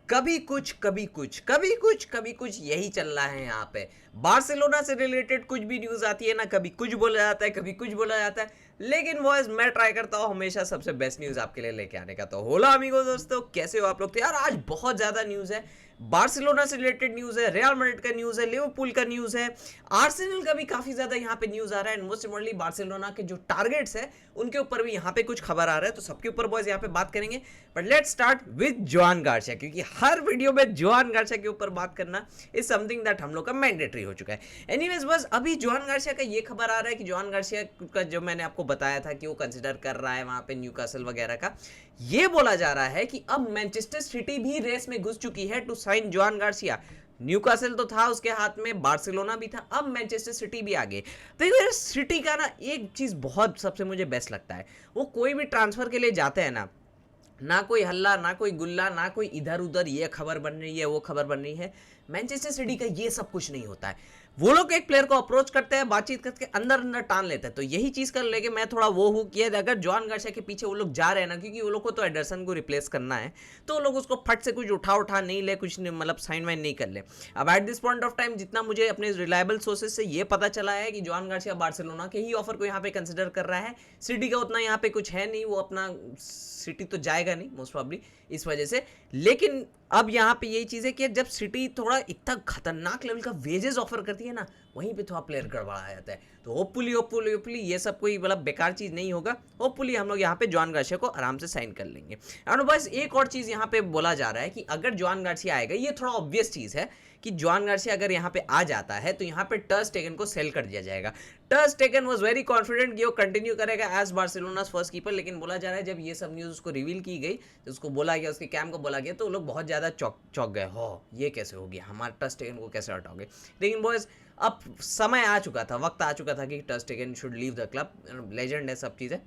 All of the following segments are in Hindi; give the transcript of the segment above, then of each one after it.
कभी कुछ कभी कुछ कभी कुछ कभी कुछ यही चल रहा है यहाँ पे। बार्सिलोना से रिलेटेड कुछ भी न्यूज़ आती है ना, कभी कुछ बोला जाता है, कभी कुछ बोला जाता है। लेकिन बॉयज मैं ट्राई करता हूँ हमेशा सबसे बेस्ट न्यूज़ आपके लिए लेके आने का। तो होला अमीगो दोस्तों, कैसे हो आप लोग? तो यार आज बहुत ज़्यादा न्यूज़ है। बार्सिलोना से रिलेटेड न्यूज़ है, रियल मैड्रिड का न्यूज़ है, लिवरपूल का न्यूज़ है, आर्सेनल का भी काफ़ी ज़्यादा यहाँ पे न्यूज़ आ रहा है। एंड मोस्ट इम्पोर्टेंटली बार्सिलोना के जो टारगेट्स है उनके ऊपर भी यहाँ पे कुछ खबर आ रहा है। तो सबके ऊपर बॉयज यहाँ पे बात करेंगे। But let's start with Joan Garcia, क्योंकि हर वीडियो में जोआन गार्सिया के ऊपर बात करना इज समथिंग दैट हम लोग का मैंडेटरी हो चुका है। एनीवेज बस अभी जोआन गार्सिया का ये खबर आ रहा है कि जोआन गार्सिया का जो मैंने आपको बताया था कि वो कंसिडर कर रहा है वहाँ पे न्यूकासल वगैरह का, ये बोला जा रहा है कि अब मैनचेस्टर सिटी भी रेस में घुस चुकी है to sign Joan Garcia. Newcastle तो था उसके हाथ में, बार्सिलोना भी था, अब मैनचेस्टर सिटी भी आ गई। तो यार सिटी का ना एक चीज़ बहुत सबसे मुझे बेस्ट लगता है, वो कोई भी ट्रांसफ़र के लिए जाते हैं ना कोई हल्ला, ना कोई गुल्ला, ना कोई इधर उधर ये खबर बन रही है वो खबर बन रही है। मैनचेस्टर सिटी का ये सब कुछ नहीं होता है। वो लोग एक प्लेयर को अप्रोच करते हैं, बातचीत करके अंदर अंदर टान लेते हैं। तो यही चीज़ कर लेके मैं थोड़ा वो हूँ कि अगर जोआन गार्सिया के पीछे वो लोग जा रहे हैं ना, क्योंकि वो लोग को तो एडरसन को रिप्लेस करना है, तो वो लोग उसको फट से कुछ उठा नहीं ले, कुछ मतलब साइन वाइन नहीं कर ले। अब at this point of time जितना मुझे अपने रिलायबल सोर्सेज से ये पता चला है कि जोआन गार्सिया बार्सिलोना के ही ऑफर को यहाँ पे कंसिडर कर रहा है। सिटी का उतना यहाँ पे कुछ है नहीं, वो अपना सिटी तो जाएगा नहीं मोस्ट प्रॉब्ली इस वजह से। लेकिन अब यहाँ पे यही चीज़ है कि जब सिटी थोड़ा इतना खतरनाक लेवल का वेजेस ऑफर करती है ना, वहीं पे थोड़ा प्लेयर गड़बड़ा जाता है। तो होपफुली ये सब कोई मतलब बेकार चीज़ नहीं होगा। होपफुली हम लोग यहाँ पे जोआन गार्सिया को आराम से साइन कर लेंगे। और बस एक और चीज़ यहाँ पे बोला जा रहा है कि अगर जोआन गार्सिया आएगा, ये थोड़ा ऑब्वियस चीज़ है कि जोआन गार्सिया अगर यहाँ पे आ जाता है तो यहाँ पे टर स्टेगन को सेल कर दिया जाएगा। टर स्टेगन वाज वेरी कॉन्फिडेंट कि वो कंटिन्यू करेगा एज बार्सिलोनास फर्स्ट कीपर। लेकिन बोला जा रहा है जब ये सब न्यूज़ उसको रिवील की गई, तो उसको बोला गया, उसके कैम्प को बोला गया, तो वो लोग बहुत ज़्यादा चौंक गए। हो ये कैसे हो गया, हमारे टर स्टेगन को कैसे हटाओगे? लेकिन बॉयज अब समय आ चुका था, वक्त आ चुका था कि टर स्टेगन should leave the club. Legend है, सब चीज़ें,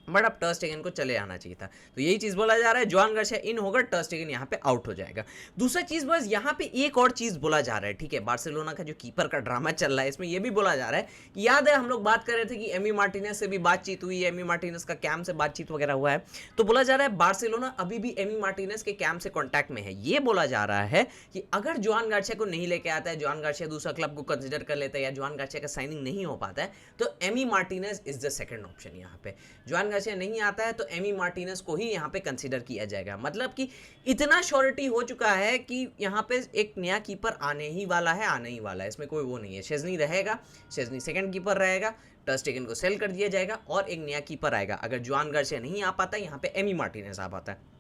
बट अब टर स्टेगन को चले आना चाहिए था। तो यही चीज़ बोला जा रहा है, जोआन गार्सिया इन होगा, टर स्टेगन यहाँ पे आउट हो जाएगा। दूसरा चीज़ बस यहाँ पे एक और चीज़ बोला जा रहा है, ठीक है, बार्सिलोना का जो कीपर का ड्रामा चल रहा है इसमें ये भी बोला जा रहा है कि याद है हम लोग बात कर रहे थे कि एमी मार्टिनेज से भी बातचीत हुई, एमी मार्टिनेज का कैम्प से बातचीत वगैरह हुआ है। तो बोला जा रहा है बार्सिलोना अभी भी एमी मार्टिनेज के कैम्प से कॉन्टैक्ट में है। ये बोला जा रहा है कि अगर जोआन गार्सिया को नहीं लेके आता है, जोआन गार्सिया दूसरा क्लब को कंसिडर कर लेता है, या जोआन गार्सिया का साइनिंग नहीं हो पाता है, तो Amy Martinez is the second option. यहाँ पे जोआन गार्सिया नहीं आता है तो एमी मार्टिनेज को ही यहाँ पे कंसीडर किया जाएगा। मतलब कि इतना श्योरिटी हो चुका है कि यहाँ पे एक नया कीपर आने ही वाला है, इसमें कोई वो नहीं है। शेज़नी रहेगा, शेज़नी सेकंड कीपर रहेगा, टर स्टेगन को सेल कर दिया जाएगा और एक नया कीपर आएगा। अगर जोआन गार्सिया नहीं आ पाता, यहाँ पे एमी मार्टिनेज आ पाता है।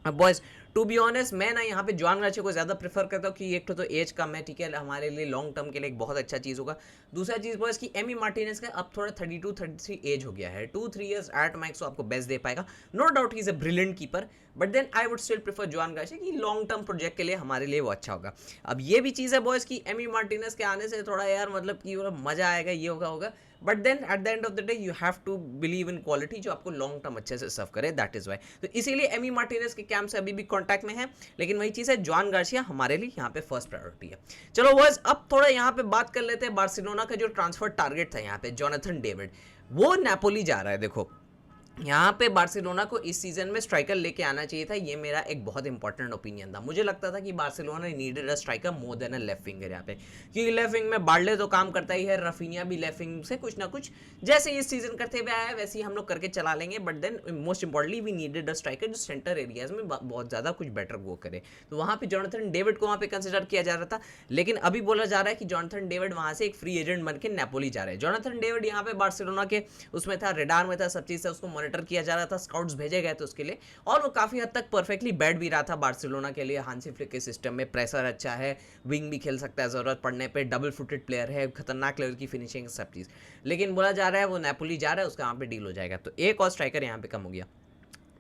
अब बॉयज टू बी ऑनेस्ट मैं ना यहाँ पे जोआन गार्सिया को ज़्यादा प्रेफर करता हूँ कि एक तो एज कम है, ठीक है, हमारे लिए लॉन्ग टर्म के लिए एक बहुत अच्छा चीज़ होगा। दूसरा चीज़ बॉयज कि एमी मार्टिनेज का अब थोड़ा 32-33 एज हो गया है, 2-3 ईयर्स एट मैक्स तो आपको बेस्ट दे पाएगा। No doubt he is a brilliant keeper, but then I would still prefer Joan Garcia कि लॉन्ग टर्म प्रोजेक्ट के लिए हमारे लिए वो अच्छा होगा। अब ये भी चीज़ है बॉयज कि एमी मार्टिनेज के आने से थोड़ा यार मतलब कि मज़ा आएगा, ये होगा, but then at the end of the day you have to believe in quality जो आपको लॉन्ग टर्म अच्छे से सर्व करे, दैट इज वाई। तो इसीलिए एमी मार्टिनेज के कैंप से अभी भी कॉन्टैक्ट में है। लेकिन वही चीज़ है, जोआन गार्सिया हमारे लिए यहाँ पे फर्स्ट प्रायोरिटी है। चलो बस अब थोड़ा यहाँ पे बात कर लेते हैं बार्सिलोना का जो ट्रांसफर टारगेट था यहाँ पे, जोनाथन डेविड, वो नेपोली जा रहा है। देखो यहाँ पे बार्सिलोना को इस सीजन में स्ट्राइकर लेके आना चाहिए था, ये मेरा एक बहुत इंपॉर्टेंट ओपिनियन था। मुझे लगता था कि Barcelona needed a striker more than a left winger यहाँ पे, क्योंकि लेफ्ट विंग में बार्ले तो काम करता ही है, रफीनिया भी लेफ्ट विंग से कुछ ना कुछ जैसे इस सीजन करते हुए आया है वैसे ही हम लोग करके चला लेंगे। But then most importantly we needed a striker जो सेंटर एरियाज में बहुत ज़्यादा कुछ बेटर वो करे। तो वहाँ पे जोनाथन डेविड को वहाँ पे कंसिडर किया जा रहा था। लेकिन अभी बोला जा रहा है कि जोनाथन डेविड वहाँ से एक फ्री एजेंट बन के नेपोली जा रहे हैं। जोनाथन डेविड यहाँ पे बार्सिलोना के उसमें था, रेडार में था, सब चीज़ से उसको मॉनिटर किया जा रहा था, स्काउट्स भेजे गए थे उसके लिए, और वो काफ़ी हद तक परफेक्टली बैठ भी रहा था बार्सिलोना के लिए। हांसी फ्लिक के सिस्टम में प्रेशर अच्छा है, विंग भी खेल सकता है ज़रूरत पड़ने पे, डबल फुटेड प्लेयर है, खतरनाक लेवल की फिनिशिंग, सब चीज़। लेकिन बोला जा रहा है वो नेपोली जा रहा है, उसका वहाँ पे डील हो जाएगा। तो एक और स्ट्राइकर यहाँ पे कम हो गया।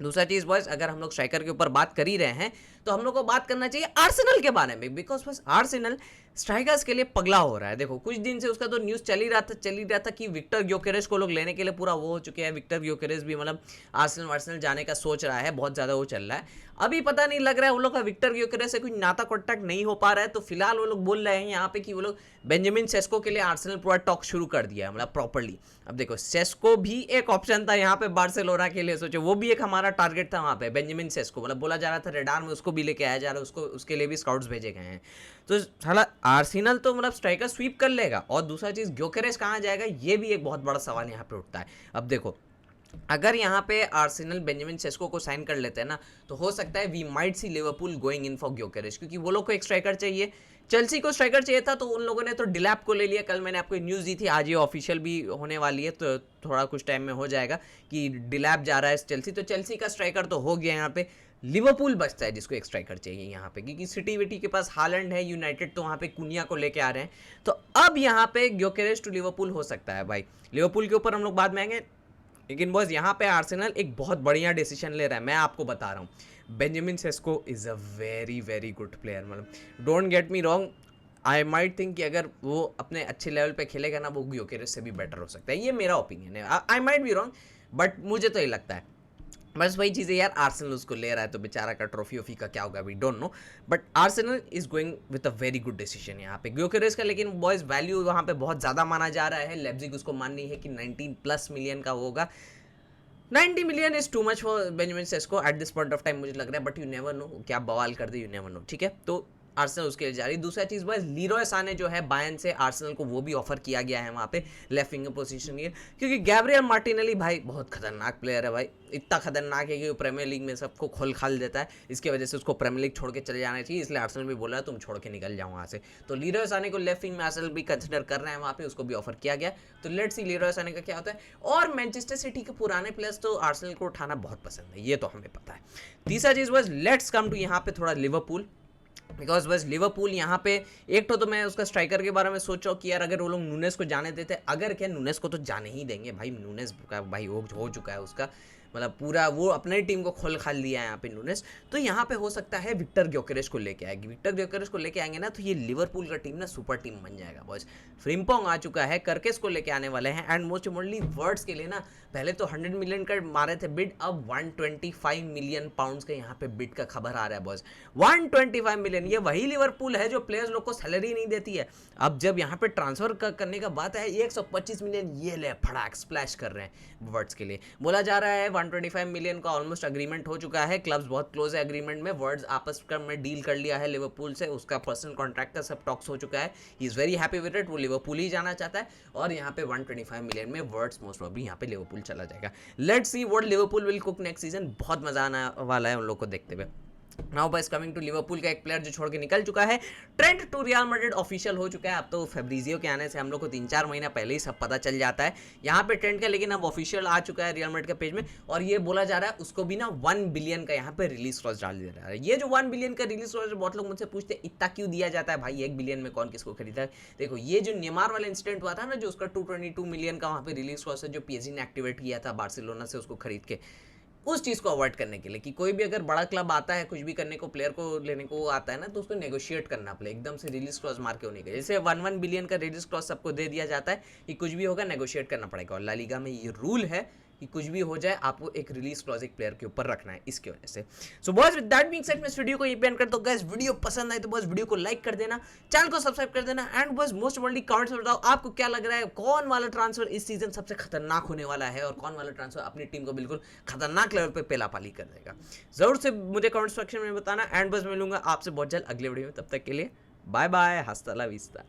दूसरा चीज़ बॉयज, अगर हम लोग स्ट्राइकर के ऊपर बात कर ही रहे हैं तो हम लोग को बात करना चाहिए आर्सेनल के बारे में, बिकॉज बस आर्सेनल स्ट्राइकर्स के लिए पगला हो रहा है। देखो कुछ दिन से उसका तो न्यूज़ चल ही रहा था कि विक्टर ग्योकेरेस को लोग लेने के लिए पूरा वो हो चुके हैं। विक्टर ग्योकेरेस भी मतलब आर्सेनल जाने का सोच रहा है, बहुत ज़्यादा वो चल रहा है। अभी पता नहीं लग रहा है वो लोग का विक्टर ग्योकेरेस से कुछ नाता कॉन्टैक्ट नहीं हो पा रहा है। तो फिलहाल वो लोग बोल रहे हैं यहाँ पे कि वो लोग बेंजामिन सेस्को के लिए आर्सेनल पूरा टॉक शुरू कर दिया है, मतलब प्रॉपरली। अब देखो सेस्को भी एक ऑप्शन था यहाँ पे बार्सिलोना के लिए, सोचो वो भी एक हमारा टारगेट था वहाँ पे, बेंजामिन सेस्को। मतलब बोला जा रहा था रेडार में उसको भी लेके आया जा रहा है, उसको उसके लिए भी स्काउट्स भेजे गए हैं। तो साला आर्सेनल तो मतलब स्ट्राइकर स्वीप कर लेगा, और दूसरा चीज़ ग्योकेरेस कहाँ जाएगा, ये भी एक बहुत बड़ा सवाल यहाँ पे उठता है। अब देखो, अगर यहाँ पे आर्सेनल बेंजामिन सेस्को को साइन कर लेते हैं ना, तो हो सकता है we might see Liverpool going in for Gyokeres, क्योंकि वो लोग को एक स्ट्राइकर चाहिए। चेल्सी को स्ट्राइकर चाहिए था, तो उन लोगों ने तो डिलैप को ले लिया। कल मैंने आपको न्यूज़ दी थी, आज ये ऑफिशियल भी होने वाली है, तो थोड़ा कुछ टाइम में हो जाएगा कि डिलैप जा रहा है चेल्सी। तो चेल्सी का स्ट्राइकर तो हो गया यहाँ पे, लिवरपूल बचता है जिसको एक स्ट्राइकर चाहिए यहाँ पे, क्योंकि सिटी विटी के पास हालैंड है, यूनाइटेड तो वहाँ पे कुनिया को लेके आ रहे हैं। तो अब यहाँ पे ग्योकेरेस टू लिवरपूल हो सकता है भाई। लिवरपूल के ऊपर हम लोग बाद में आएंगे, लेकिन बॉयज यहाँ पे आर्सेनल एक बहुत बढ़िया डिसीजन ले रहा है। मैं आपको बता रहा हूँ, Benjamin Sesko is a very very good player. मतलब don't get me wrong, I might think कि अगर वो अपने अच्छे लेवल पे खेलेगा ना, वो ग्योकेरेस से भी बेटर हो सकता है। ये मेरा ओपिनियन है, I might be wrong, but मुझे तो ये लगता है। बस वही चीज़ है यार, आर्सेनल उसको ले रहा है तो बेचारा का ट्रॉफी वॉफी का क्या होगा, we don't know, but Arsenal is going with a very good decision यहाँ पे ग्योकेरेस का। लेकिन बॉयज वैल्यू वहाँ पे बहुत ज़्यादा माना जा रहा है, लेप्जिग उसको मान रही है कि 19+ मिलियन का होगा। 90 million is too much for Benjamin Sesko at this point of time, मुझे लग रहा है, बट यू नेवर नो, क्या बवाल कर दे, यू नेवर नो, ठीक है। तो आर्सेनल उसके लिए जा रही है। दूसरा चीज़ बस लीरॉय साने जो है बायर्न से, आर्सेनल को वो भी ऑफर किया गया है वहाँ पे लेफ्ट विंगर पोजीशन के, क्योंकि गैब्रियल मार्टिनेली भाई बहुत खतरनाक प्लेयर है भाई, इतना खतरनाक है कि वो प्रीमियर लीग में सबको खोल खाल देता है। इसकी वजह से उसको प्रीमियर लीग छोड़ के चले जाना चाहिए, इसलिए आर्सेनल भी बोला है तुम छोड़ के निकल जाओ वहाँ से। तो लीरॉय साने को लेफ्ट विंग में आर्सेनल भी कंसिडर कर रहे हैं, वहाँ पे उसको भी ऑफर किया गया। तो लेट्स सी लीरॉय साने का क्या होता है। और मैनचेस्टर सिटी के पुराने प्लेयर्स तो आर्सेनल को उठाना बहुत पसंद है, ये तो हमें पता है। तीसरा चीज़ बस लेट्स कम टू यहाँ पे थोड़ा लिवरपूल, बिकॉज बस लिवरपूल यहाँ पे एक तो मैं उसका स्ट्राइकर के बारे में सोच रहा हूँ कि यार अगर वो लोग नूनेस को जाने देते, अगर क्या नूनेस को तो जाने ही देंगे भाई, नूनेस का भाई हो चुका है उसका, मतलब पूरा वो अपने टीम को खोल खाल दिया है यहाँ पे नूनेस। तो यहाँ पे हो सकता है विक्टर ग्योकेरेस को लेके आएगी, विक्टर ग्योकेरेस को लेके आएंगे ना, तो ये लिवरपूल का टीम ना सुपर टीम बन जाएगा बॉयज। फ्रिम्पोंग आ चुका है, करकेस को लेके आने वाले हैं, एंड मोस्ट इम्पोर्टेंटली वर्ड्स के लिए ना पहले तो 100 मिलियन का मारे थे बिड, अब 125 मिलियन पाउंड्स का यहाँ पे बिड का खबर आ रहा है बॉयज। 125 मिलियन, ये वही लिवरपूल है जो प्लेयर्स लोग को सैलरी नहीं देती है। अब जब यहाँ पे ट्रांसफर करने का बात है, 125 मिलियन ये ले फड़ाक स्प्लैश कर रहे हैं वर्ड्स के लिए। बोला जा रहा है 125 मिलियन का ऑलमोस्ट अग्रीमेंट हो चुका है, क्लब्स बहुत क्लोज है अग्रीमेंट में, वर्ड्स आपस में डील कर लिया है लिवरपूल से, उसका पर्सनल कॉन्ट्रैक्ट का सब टॉक्स हो चुका है, he is very happy with it, वो लिवरपूल ही जाना चाहता है। और यहाँ पे 125 मिलियन में वर्ड्स मोस्ट प्रॉब्ली यहाँ पे लिवरपूल चला जाएगा। Let's see what Liverpool will cook next season, बहुत मजा आने वाला है उन लोग को देखते हुए। नाउ बस कमिंग टू लिवरपूल का एक प्लेयर जो छोड़ के निकल चुका है, Trent to Real Madrid official हो चुका है। अब तो फैब्रिजियो के आने से हम लोग को 3-4 महीना पहले ही सब पता चल जाता है यहाँ पे ट्रेंट का, लेकिन अब ऑफिशियल आ चुका है रियल मैड्रिड के पेज में। और ये बोला जा रहा है उसको भी ना 1 बिलियन का यहाँ पे रिलीज क्लॉज डाल दिया रहा है। ये जो 1 बिलियन का रिलीज क्लॉज, बहुत लोग मुझसे पूछते हैं इतना क्यों दिया जाता है भाई, 1 बिलियन में कौन किसको खरीदा है। देखो ये जो नेमार वाला इंसिडेंट हुआ था ना, जो उसका 222 मिलियन का वहाँ पे रिलीज क्लॉज है, जो पीएसजी ने एक्टिवेट किया था बार्सिलोना से उसको खरीद के, उस चीज़ को अवॉइड करने के लिए कि कोई भी अगर बड़ा क्लब आता है कुछ भी करने को, प्लेयर को लेने को आता है ना, तो उसको नेगोशिएट करना पड़े, एकदम से रिलीज क्लॉज मार के होने के। जैसे 1 बिलियन का रिलीज क्लॉज सबको दे दिया जाता है कि कुछ भी होगा नेगोशिएट करना पड़ेगा, और ला लीगा में ये रूल है कि कुछ भी हो जाए आपको एक रिलीज क्लॉज एक प्लेयर के ऊपर रखना है, इसकी वजह से। So boys with that being said मैं इस वीडियो को ये पेन करता हूँ। गाइस वीडियो पसंद आए तो बस वीडियो को लाइक कर देना, चैनल को सब्सक्राइब कर देना, एंड बस मोस्ट इम्पोर्टेंटली कमेंट्स में बताओ आपको क्या लग रहा है, कौन वाला ट्रांसफर इस सीजन सबसे खतरनाक होने वाला है, और कौन वाला ट्रांसफर अपनी टीम को बिल्कुल खतरनाक लेवल पे पेलापाली कर देगा। जरूर से मुझे कमेंट सेक्शन में बताना, एंड बस मिलूंगा आपसे बहुत जल्द अगले वीडियो में, तब तक के लिए बाय बाय, हस्ता ला विस्ता।